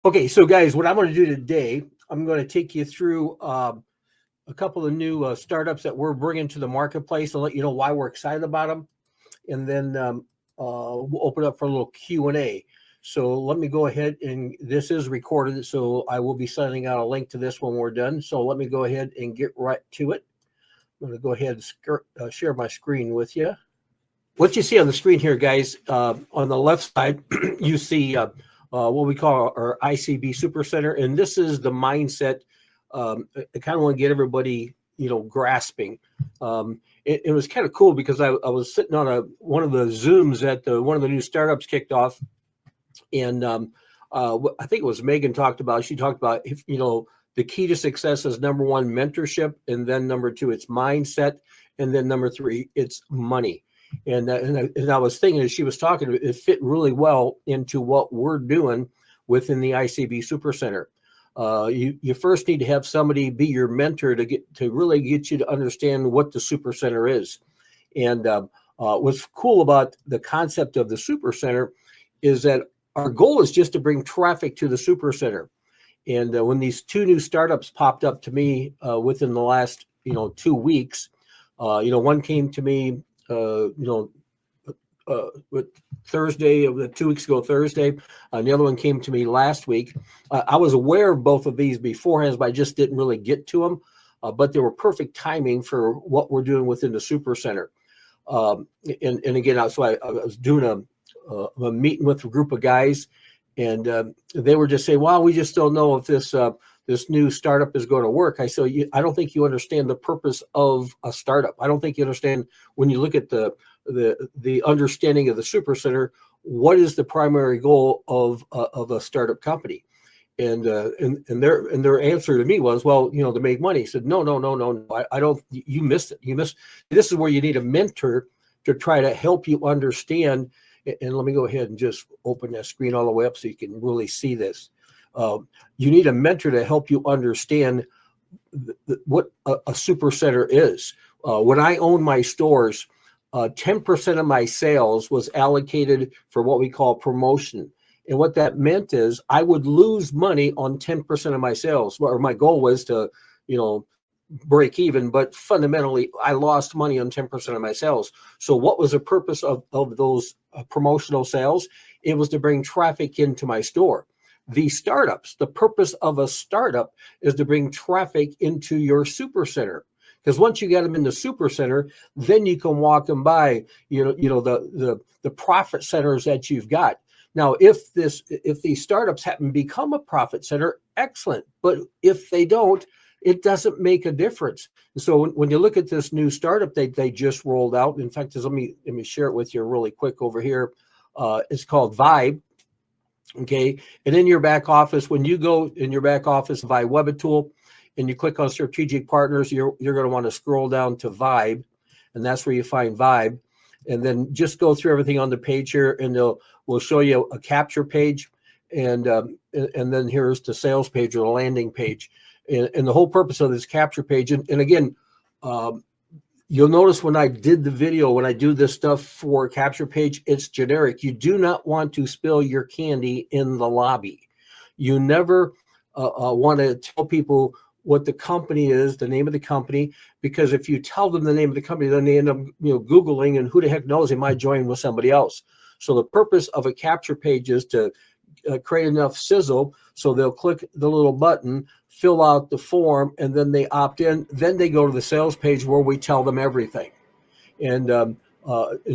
Okay, so guys, what I'm going to do today, I'm going to take you through a couple of new startups that we're bringing to the marketplace and let you know why we're excited about them. And then we'll open up for a little Q&A. So let me go ahead, and this is recorded, so I will be sending out a link to this when we're done. So let me go ahead and get right to it. I'm going to go ahead and share my screen with you. What you see on the screen here, guys, on the left side, you see what we call our ICB Super Center, and this is the mindset. I kind of want to get everybody, grasping. It was kind of cool because I was sitting on one of the Zooms that one of the new startups kicked off, and I think it was Megan talked about. She talked about the key to success is number one, mentorship, and then number two, it's mindset, and then number three, it's money. And I was thinking as she was talking, it fit really well into what we're doing within the ICB Super Center. You first need to have somebody be your mentor to really get you to understand what the Super Center is. And what's cool about the concept of the Super Center is that our goal is just to bring traffic to the Super Center. And when these two new startups popped up to me within the last 2 weeks, one came to me Thursday, 2 weeks ago, Thursday, and the other one came to me last week. I was aware of both of these beforehand, but I just didn't really get to them. But they were perfect timing for what we're doing within the Super Center. And again, so I was doing a meeting with a group of guys, and they were just saying, "Well, we just don't know if this new startup is going to work." I said, "I don't think you understand the purpose of a startup. I don't think you understand when you look at the understanding of the Super Center. What is the primary goal of a startup company?" And their answer to me was, "Well, to make money." I said, "No. I don't. You missed it. This is where you need a mentor to try to help you understand." And let me go ahead and just open that screen all the way up so you can really see this. You need a mentor to help you understand what a Super Center is. When I owned my stores, 10% of my sales was allocated for what we call promotion. And what that meant is I would lose money on 10% of my sales. Or my goal was to, break even, but fundamentally I lost money on 10% of my sales. So what was the purpose of those promotional sales? It was to bring traffic into my store. The startups, the purpose of a startup is to bring traffic into your Super Center. Because once you get them in the Super Center, then you can walk them by, the profit centers that you've got. Now, if these startups happen to become a profit center, excellent. But if they don't, it doesn't make a difference. So when you look at this new startup they just rolled out, in fact, let me share it with you really quick over here. It's called Vibe. Okay, and in your back office, when you go in your back office by Web Tool, and you click on Strategic Partners, you're going to want to scroll down to Vibe, and that's where you find Vibe. And then just go through everything on the page here, and we'll show you a capture page, and then here's the sales page or the landing page. And the whole purpose of this capture page, and again, you'll notice when I did the video, when I do this stuff for capture page, it's generic. You do not want to spill your candy in the lobby. You never want to tell people what the company is, the name of the company, because if you tell them the name of the company, then they end up Googling, and who the heck knows, they might join with somebody else. So the purpose of a capture page is to create enough sizzle so they'll click the little button, fill out the form, and then they opt in. Then they go to the sales page where we tell them everything. And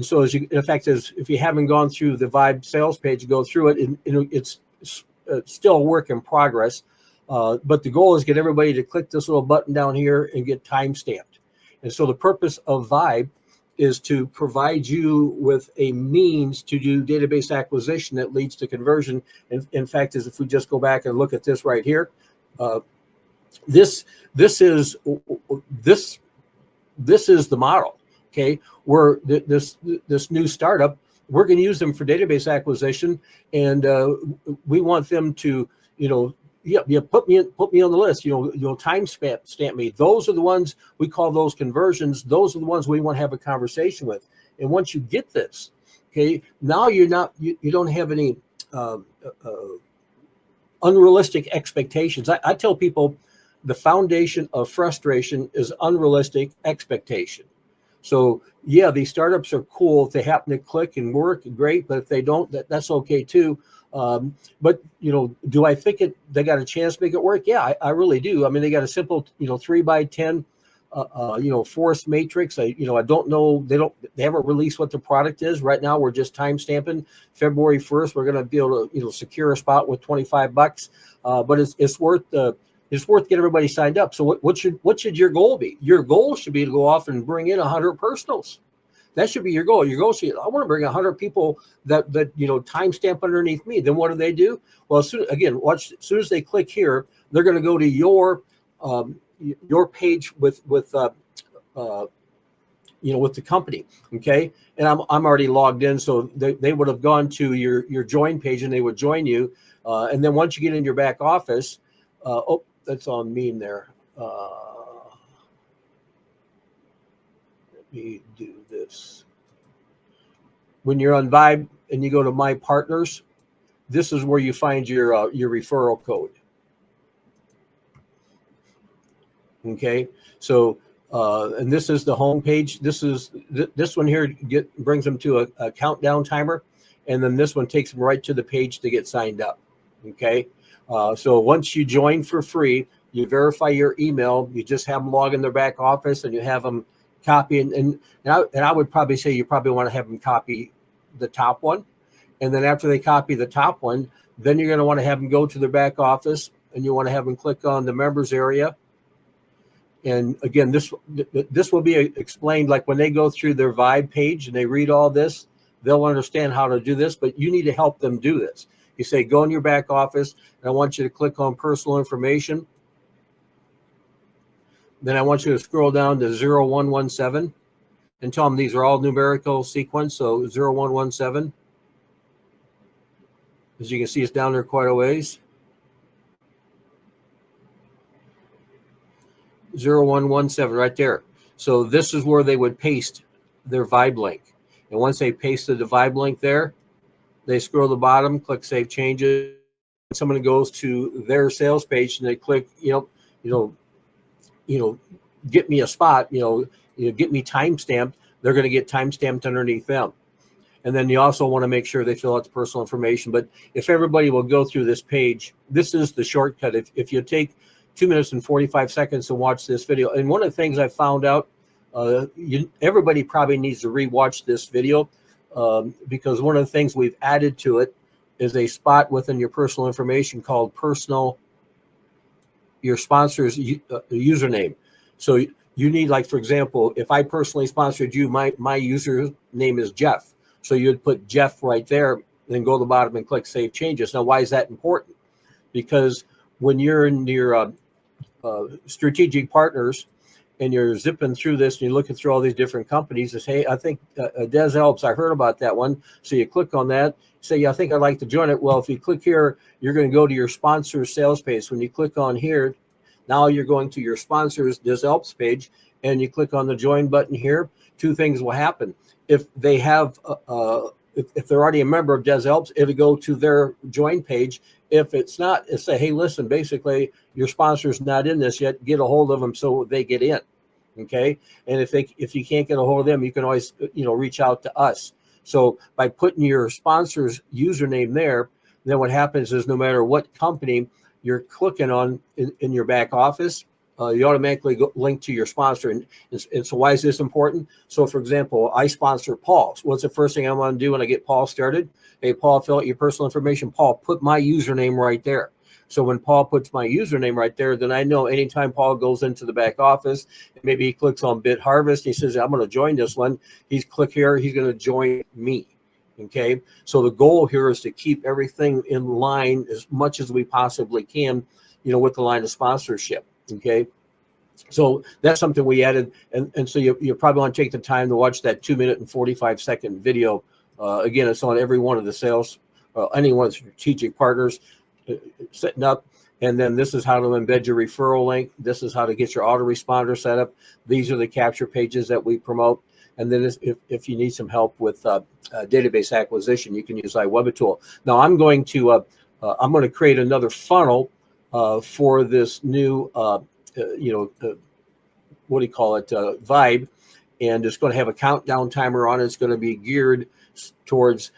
so if you haven't gone through the Vibe sales page, go through it. And it's still a work in progress. But the goal is get everybody to click this little button down here and get time stamped. And so the purpose of Vibe is to provide you with a means to do database acquisition that leads to conversion. And in fact, if we just go back and look at this right here, this is the model. Okay, where this new startup, we're going to use them for database acquisition, and we want them to put me on the list. Time stamp me. Those are the ones we call those conversions. Those are the ones we want to have a conversation with. And once you get this, okay, now you don't have any unrealistic expectations. I tell people the foundation of frustration is unrealistic expectation. So yeah, these startups are cool if they happen to click and work, great. But if they don't, that's okay too. But do I think they got a chance to make it work? Yeah, I really do. I mean, they got a simple 3x10 forest matrix. I don't know. They haven't released what the product is right now. We're just time stamping February 1st. We're going to be able to secure a spot with $25, but it's worth getting everybody signed up. So what should your goal be? Your goal should be to go off and bring in 100 personals. That should be your goal. Your goal should be, I want to bring 100 people that timestamp underneath me. Then what do? Well, as soon as they click here, they're going to go to your page with the company. Okay. And I'm already logged in. So they would have gone to your join page and they would join you. And then once you get in your back office, that's on meme there. Let me do this. When you're on Vibe and you go to My Partners, this is where you find your referral code. Okay, so and this is the home page. This one here brings them to a countdown timer, and then this one takes them right to the page to get signed up. Okay, so once you join for free, you verify your email. You just have them log in their back office, and you have them copy. And I would probably say you probably want to have them copy the top one, and then after they copy the top one, then you're going to want to have them go to their back office, and you want to have them click on the members area. And again, this will be explained, like when they go through their Vibe page and they read all this, they'll understand how to do this, but you need to help them do this. You say, go in your back office, and I want you to click on personal information. Then I want you to scroll down to 0117 and tell them these are all numerical sequence. So 0117, as you can see, it's down there quite a ways. 0117 right there. So this is where they would paste their Vibe link. And once they pasted the Vibe link there, they scroll to the bottom, click Save Changes. Someone goes to their sales page and they click, get me a spot, get me time stamped. They're going to get time stamped underneath them. And then you also want to make sure they fill out the personal information. But if everybody will go through this page, this is the shortcut. If you take 2 minutes and 45 seconds to watch this video. And one of the things I found out, everybody probably needs to rewatch this video because one of the things we've added to it is a spot within your personal information called your sponsor's username. So you need, like, for example, if I personally sponsored you, my username is Jeff. So you'd put Jeff right there, then go to the bottom and click Save Changes. Now, why is that important? Because when you're in your strategic partners and you're zipping through this and you're looking through all these different companies and say, hey, I think Des helps. I heard about that one. So you click on that, say, yeah, I think I'd like to join it. Well, if you click here, you're going to go to your sponsor's sales page. When you click on here, now you're going to your sponsor's Des helps page, and you click on the join button here. Two things will happen. If they have, if they're already a member of Des helps, it'll go to their join page. If it's not, it's say, hey, listen, basically your sponsor's not in this yet. Get a hold of them so they get in. Okay. And if you can't get a hold of them, you can always, reach out to us. So by putting your sponsor's username there, then what happens is no matter what company you're clicking on in your back office, you automatically link to your sponsor. And so why is this important? So for example, I sponsor Paul. So what's the first thing I want to do when I get Paul started? Hey, Paul, fill out your personal information. Paul, put my username right there. So when Paul puts my username right there, then I know anytime Paul goes into the back office, maybe he clicks on Bit Harvest, he says, I'm going to join this one. He's click here, he's going to join me. Okay. So the goal here is to keep everything in line as much as we possibly can, with the line of sponsorship. Okay. So that's something we added. And so you probably want to take the time to watch that 2 minute and 45 second video. Again, it's on every one of the sales, any one of the strategic partners setting up. And then this is how to embed your referral link. This is how to get your autoresponder set up. These are the capture pages that we promote. And then if you need some help with database acquisition, you can use iWebitool. Now I'm going to I'm going to create another funnel for this new, what do you call it, Vibe, and it's going to have a countdown timer on it. It's going to be geared towards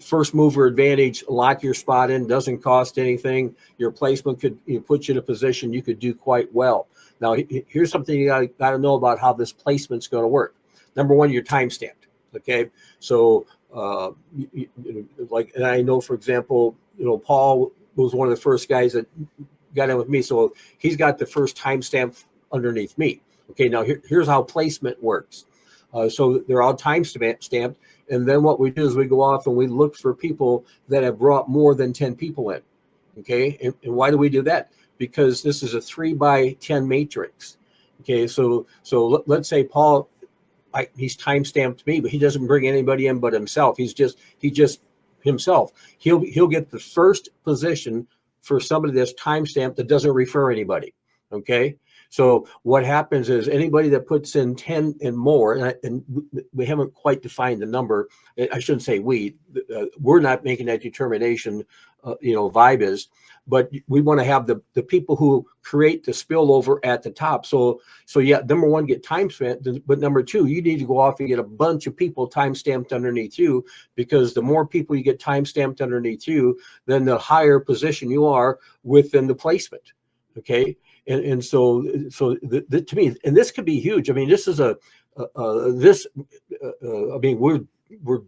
first mover advantage. Lock your spot in, doesn't cost anything. Your placement could put you in a position you could do quite well. Now, here's something you got to know about how this placement's going to work. Number one, you're time stamped. Okay, so and I know, for example, Paul was one of the first guys that got in with me, so he's got the first timestamp underneath me. Okay, now here's how placement works. So they're all time stamped, and then what we do is we go off and we look for people that have brought more than 10 people in. Okay, and why do we do that? Because this is a 3x10 matrix. Okay, so let's say Paul, he's time stamped me, but he doesn't bring anybody in but himself. He just himself. He'll get the first position for somebody that's time stamped that doesn't refer anybody. Okay, so what happens is anybody that puts in 10 and more, and we haven't quite defined the number. I shouldn't say we're not making that determination. Vibe is, but we want to have the people who create the spillover at the top. So yeah, number one, get time spent, but number two, you need to go off and get a bunch of people time stamped underneath you, because the more people you get time stamped underneath you, then the higher position you are within the placement. Okay. And so to me, and this could be huge. I mean, this is we're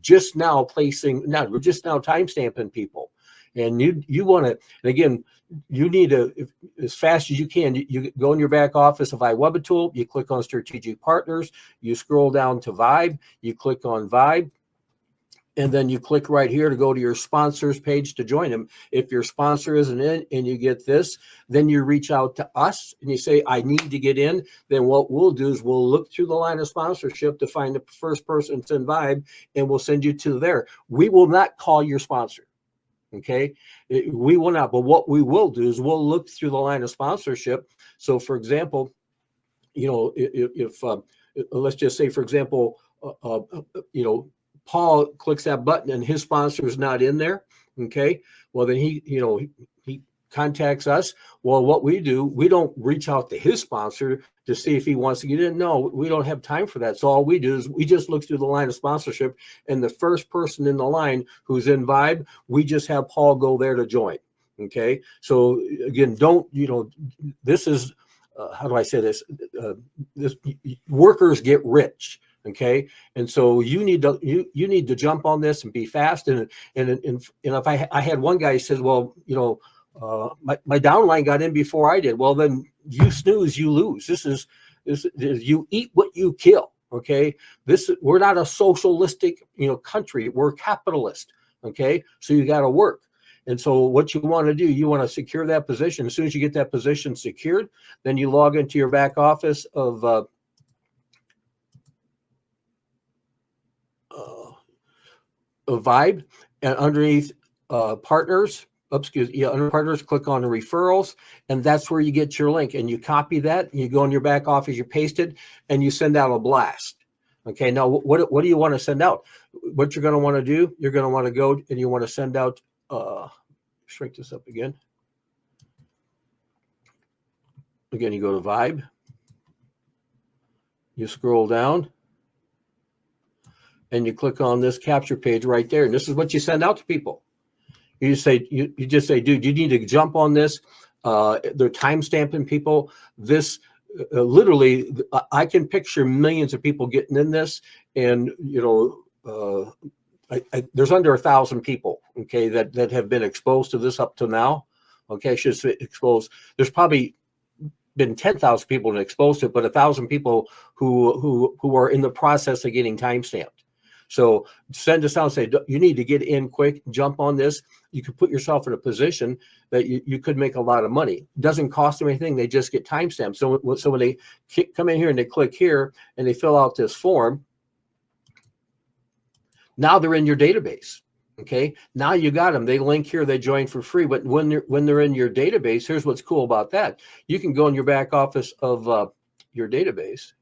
just now we're just now time stamping people. And you want to, and again, you need to, as fast as you can, you go in your back office of iWebitool, you click on Strategic Partners, you scroll down to Vibe, you click on Vibe, and then you click right here to go to your sponsors page to join them. If your sponsor isn't in and you get this, then you reach out to us and you say, I need to get in. Then what we'll do is we'll look through the line of sponsorship to find the first person that's in Vibe, and we'll send you to there. We will not call your sponsor. Okay, we will not. But what we will do is we'll look through the line of sponsorship. So, for example, if let's just say, for example, Paul clicks that button and his sponsor is not in there. Okay, well then he contacts us. Well, what we do, we don't reach out to his sponsor to see if he wants to get in. No, we don't have time for that. So all we do is we just look through the line of sponsorship, and the first person in the line who's in Vibe, we just have Paul go there to join. Okay, so again, this is how do I say this? Workers get rich. Okay, and so you need to jump on this and be fast. And if I had one guy who says, well, my downline got in before I did. Well, then you snooze, you lose. This is you eat what you kill. Okay, we're not a socialistic country. We're capitalist. Okay, so you got to work. And so what you want to do, you want to secure that position. As soon as you get that position secured, then you log into your back office of Vibe, and underneath partners. Under partners, click on the referrals, and that's where you get your link. And you copy that, and you go in your back office, you paste it, and you send out a blast. Okay, now what do you want to send out? What you're going to want to do, you're going to want to go and you want to send out, shrink this up again. Again, you go to Vibe, you scroll down, and you click on this capture page right there. And this is what you send out to people. You just say, dude, you need to jump on this. They're time stamping people. This literally, I can picture millions of people getting in this, and there's under 1,000 people, okay, that have been exposed to this up to now. Okay, I should say exposed. There's probably been 10,000 people exposed to it, but 1,000 people who are in the process of getting time stamped. So send us out and say, you need to get in quick, jump on this. You could put yourself in a position that you could make a lot of money. It doesn't cost them anything. They just get timestamped. So when they come in here and they click here and they fill out this form, now they're in your database. Okay, now you got them. They link here, they join for free. But when they're in your database, here's what's cool about that. You can go in your back office of your database.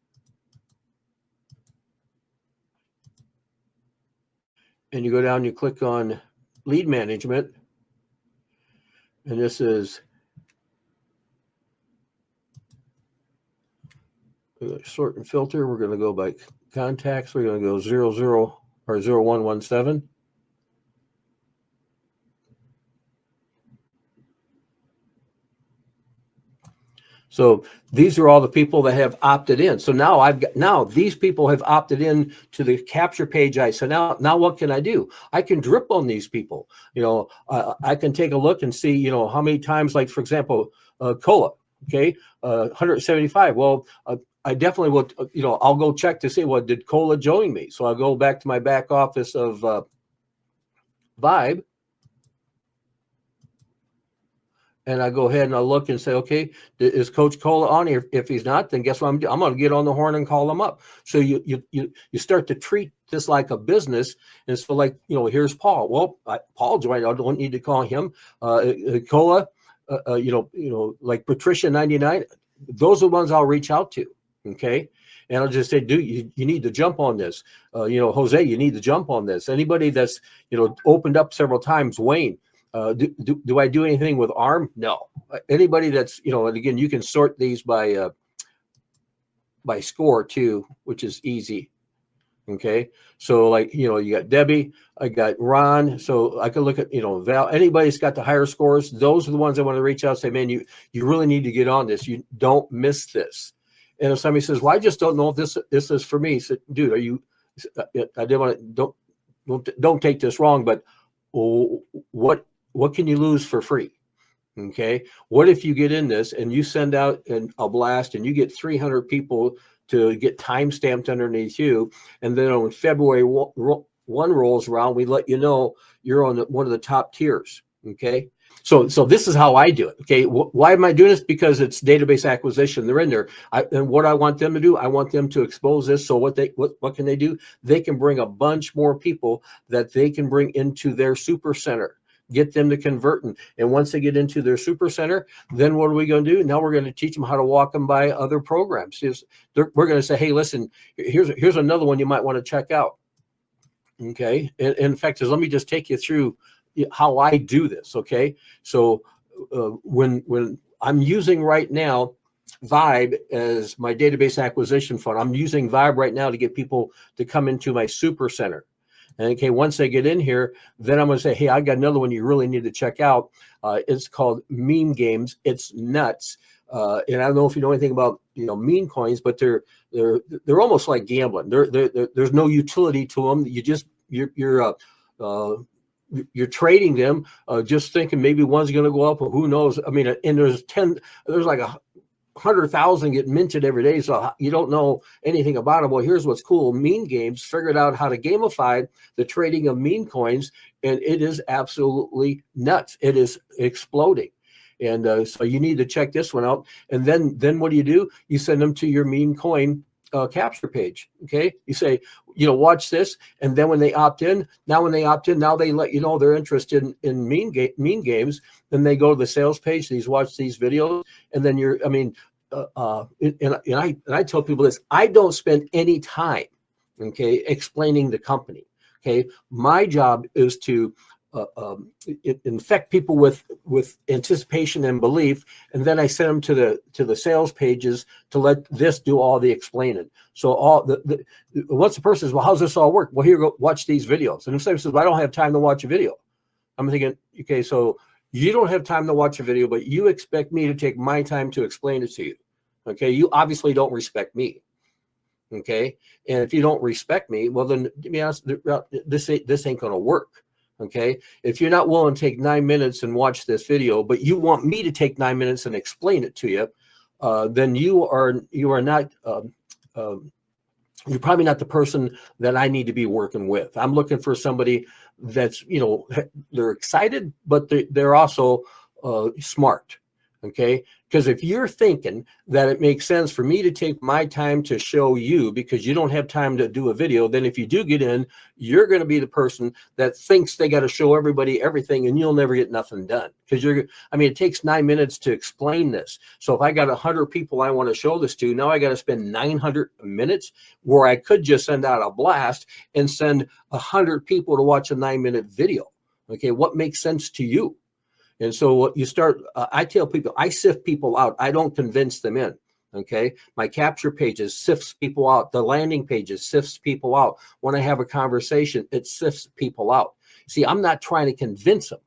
And you go down, you click on lead management, And this is sort and filter. We're going to go by contacts. We're going to go 00 or 0117. So these are all the people that have opted in. So now these people have opted in to the capture page. So now what can I do? I can drip on these people. I can take a look and see, how many times, like for example, Cola, okay, 175. Well, I definitely will, I'll go check to see, well, did Cola join me? So I'll go back to my back office of Vibe. And I go ahead and I look and say, okay, is Coach Cola on here? If he's not, then guess what I'm going to get on the horn and call him up. So you start to treat this like a business. And so like, here's Paul. Well, Paul joined. I don't need to call him. Cola, like Patricia 99. Those are the ones I'll reach out to. Okay. And I'll just say, dude, you need to jump on this. Jose, you need to jump on this. Anybody that's, opened up several times, Wayne. Do I do anything with ARM? No. Anybody that's, and again, you can sort these by score too, which is easy. Okay. So like, you got Debbie, I got Ron. So I can look at, Val, anybody's got the higher scores. Those are the ones I want to reach out and say, man, you really need to get on this. You don't miss this. And if somebody says, well, I just don't know if this is for me. So, dude, I didn't want to, don't take this wrong, but what can you lose for free? Okay. What if you get in this and you send out a blast and you get 300 people to get time stamped underneath you. And then on February 1 rolls around, we let you know you're on one of the top tiers. Okay. So this is how I do it. Okay. Why am I doing this? Because it's database acquisition. They're in there. And what I want them to do, I want them to expose this. So what can they do? They can bring a bunch more people that they can bring into their super center. Get them to convert. And once they get into their super center, then what are we going to do? Now we're going to teach them how to walk them by other programs. We're going to say, hey, listen, here's another one you might want to check out. Okay. And in fact, let me just take you through how I do this. Okay. So when I'm using right now Vibe as my database acquisition fund, I'm using Vibe right now to get people to come into my super center. And okay, once they get in here, then I'm going to say, hey, I got another one you really need to check out. It's called Meme Games. It's nuts. And I don't know if you know anything about meme coins, but they're almost like gambling. There's no utility to them. You're trading them, just thinking maybe one's going to go up, or who knows? I mean, and there's like 100,000 get minted every day, so you don't know anything about them. Well, here's what's cool. Meme Games figured out how to gamify the trading of meme coins, and it is absolutely nuts. It is exploding. And so you need to check this one out. And then what do? You send them to your meme coin capture page. Okay. You say, watch this. And then when they opt in, now they let you know they're interested in meme games. Then they go to the sales page, watch these videos. And then I tell people this, I don't spend any time, okay, explaining the company. Okay. My job is to infect people with anticipation and belief, and then I send them to the sales pages to let this do all the explaining. So once the person says, well, how's this all work? Well, here, go watch these videos. And if somebody says, well, I don't have time to watch a video, I'm thinking, okay, so you don't have time to watch a video, but you expect me to take my time to explain it to you. Okay, you obviously don't respect me. Okay, and if you don't respect me, well, then to be honest, this ain't going to work. Okay, if you're not willing to take 9 minutes and watch this video, but you want me to take 9 minutes and explain it to you, then you are not you're probably not the person that I need to be working with. I'm looking for somebody that's they're excited, but they're also smart. Okay, because if you're thinking that it makes sense for me to take my time to show you because you don't have time to do a video, then if you do get in, you're going to be the person that thinks they got to show everybody everything, and you'll never get nothing done. Because it takes 9 minutes to explain this. So if I got 100 people I want to show this to, now I got to spend 900 minutes, where I could just send out a blast and send 100 people to watch a 9-minute video. Okay, what makes sense to you? And so what you start, I tell people, I sift people out. I don't convince them in. Okay. My capture pages sifts people out. The landing pages sifts people out. When I have a conversation, it sifts people out. See, I'm not trying to convince them.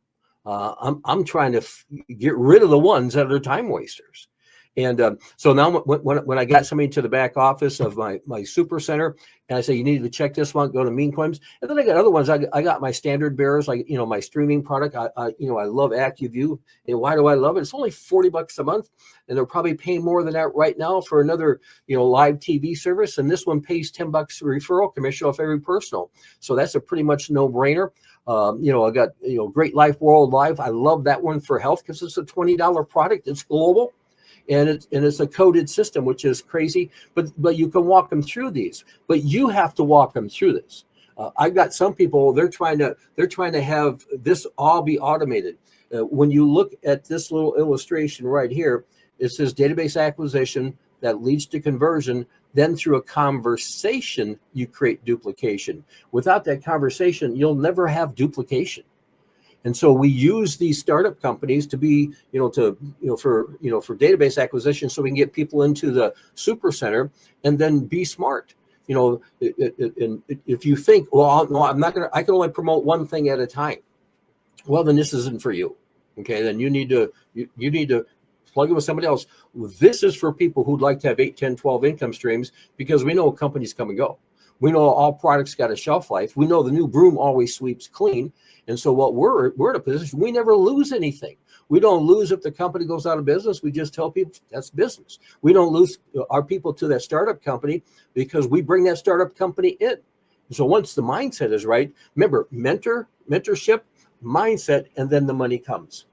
I'm trying to get rid of the ones that are time wasters. And so now when I got somebody to the back office of my super center, and I say, you need to check this one, go to mean claims. And then I got other ones. I got my standard bearers, like, my streaming product. I love AccuView. And why do I love it? It's only $40 a month. And they're probably paying more than that right now for another, live TV service. And this one pays $10 referral commission off every personal. So that's a pretty much no brainer. I got, Great Life World Live. I love that one for health because it's a $20 product. It's global. And it's a coded system, which is crazy, but you can walk them through these. But you have to walk them through this. I've got some people, they're trying to have this all be automated. When you look at this little illustration right here, it says database acquisition that leads to conversion. Then through a conversation, you create duplication. Without that conversation, you'll never have duplication. And so we use these startup companies to be, for database acquisition, so we can get people into the super center and then be smart. If you think, well, no, I can only promote one thing at a time. Well, then this isn't for you. Okay, then you need to plug it with somebody else. This is for people who'd like to have 8, 10, 12 income streams, because we know companies come and go. We know all products got a shelf life. We know the new broom always sweeps clean. And so what we're in a position, we never lose anything. We don't lose if the company goes out of business. We just tell people that's business. We don't lose our people to that startup company because we bring that startup company in. So once the mindset is right, remember, mentorship, mindset, and then the money comes.